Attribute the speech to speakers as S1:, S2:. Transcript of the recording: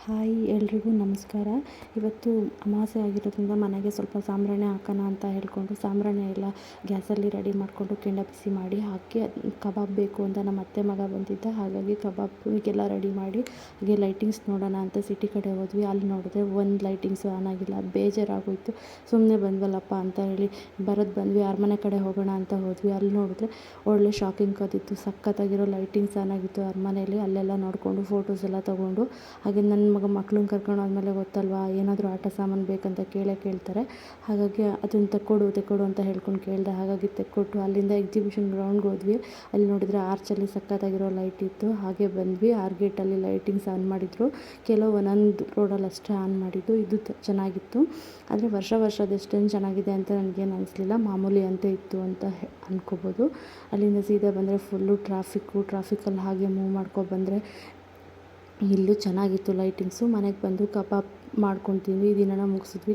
S1: Hi ಎಲ್ರಿಗೂ ನಮಸ್ಕಾರ. ಇವತ್ತು ಅಮಾವಾಸ್ಯೆ ಆಗಿರೋದ್ರಿಂದ ಮನೆಗೆ ಸ್ವಲ್ಪ ಸಾಂಬ್ರಾಣಿ ಹಾಕೋಣ ಅಂತ ಹೇಳ್ಕೊಂಡು ಸಾಂಬ್ರಾಣಿ ಎಲ್ಲ ಗ್ಯಾಸಲ್ಲಿ ರೆಡಿ ಮಾಡಿಕೊಂಡು ಕೆಂಡ ಬಿಸಿ ಮಾಡಿ ಹಾಕಿ ಕಬಾಬ್ ಬೇಕು ಅಂತ ನಮ್ಮ ಅತ್ತೆ ಮಗ ಬಂದಿದ್ದ. ಹಾಗಾಗಿ ಕಬಾಬ್ಗೆಲ್ಲ ರೆಡಿ ಮಾಡಿ ಹಾಗೆ ಲೈಟಿಂಗ್ಸ್ ನೋಡೋಣ ಅಂತ ಸಿಟಿ ಕಡೆ ಹೋದ್ವಿ. ಅಲ್ಲಿ ನೋಡಿದ್ರೆ ಒಂದು ಲೈಟಿಂಗ್ಸು ಆನ್ ಆಗಿಲ್ಲ. ಬೇಜಾರಾಗೋಯಿತು. ಸುಮ್ಮನೆ ಬಂದ್ವಲ್ಲಪ್ಪ ಅಂತ ಹೇಳಿ ಬಂದ್ವಿ. ಅರಮನೆ ಕಡೆ ಹೋಗೋಣ ಅಂತ ಹೋದ್ವಿ. ಅಲ್ಲಿ ನೋಡಿದ್ರೆ ಒಳ್ಳೆ ಶಾಕಿಂಗ್ ಆದಿತ್ತು. ಸಖತ್ತಾಗಿರೋ ಲೈಟಿಂಗ್ಸ್ ಆನ್ ಆಗಿತ್ತು ಅರಮನೆಯಲ್ಲಿ. ಅಲ್ಲೆಲ್ಲ ನೋಡಿಕೊಂಡು ಫೋಟೋಸ್ ಎಲ್ಲ ತೊಗೊಂಡು ಹಾಗೆ ನನ್ನ ಮಕ್ಕಳನ್ನ ಕರ್ಕೊಂಡು ಆದಮೇಲೆ ಗೊತ್ತಲ್ವಾ, ಏನಾದರೂ ಆಟ ಸಾಮಾನು ಬೇಕಂತ ಕೇಳ್ತಾರೆ. ಹಾಗಾಗಿ ಅದನ್ನು ತೆಕ್ಕೊಡು ಅಂತ ಹೇಳ್ಕೊಂಡು ಕೇಳಿದೆ. ಹಾಗಾಗಿ ತೆಕ್ಕೊಟ್ಟು ಅಲ್ಲಿಂದ ಎಕ್ಸಿಬಿಷನ್ ಗ್ರೌಂಡ್ಗೆ ಹೋದ್ವಿ. ಅಲ್ಲಿ ನೋಡಿದರೆ ಆರ್ಚಲ್ಲಿ ಸಖತ್ತಾಗಿರೋ ಲೈಟ್ ಇತ್ತು. ಹಾಗೆ ಬಂದ್ವಿ. ಗೇಟಲ್ಲಿ ಲೈಟಿಂಗ್ಸ್ ಆನ್ ಮಾಡಿದರು. ಕೆಲವು ಒಂದೊಂದು ರೋಡಲ್ಲಿ ಅಷ್ಟೇ ಆನ್ ಮಾಡಿದ್ದು. ಇದು ಚೆನ್ನಾಗಿತ್ತು. ಆದರೆ ವರ್ಷದಷ್ಟೇನು ಚೆನ್ನಾಗಿದೆ ಅಂತ ನನಗೇನು ಅನಿಸ್ಲಿಲ್ಲ. ಮಾಮೂಲಿ ಅಂತ ಇತ್ತು ಅಂತ ಅಂದ್ಕೋಬೋದು. ಅಲ್ಲಿಂದ ಸೀದಾ ಬಂದರೆ ಫುಲ್ಲು ಟ್ರಾಫಿಕಲ್ಲಿ ಹಾಗೆ ಮೂವ್ ಮಾಡ್ಕೊಬಂದರೆ ಇಲ್ಲೂ ಚೆನ್ನಾಗಿತ್ತು ಲೈಟಿಂಗ್ಸು. ಮನೆಗೆ ಬಂದು ಕಬಾಬ್ ಮಾಡ್ಕೊಂಡು ತಿಂದ್ವಿ. ದಿನನ ಮುಗಿಸಿದ್ವಿ.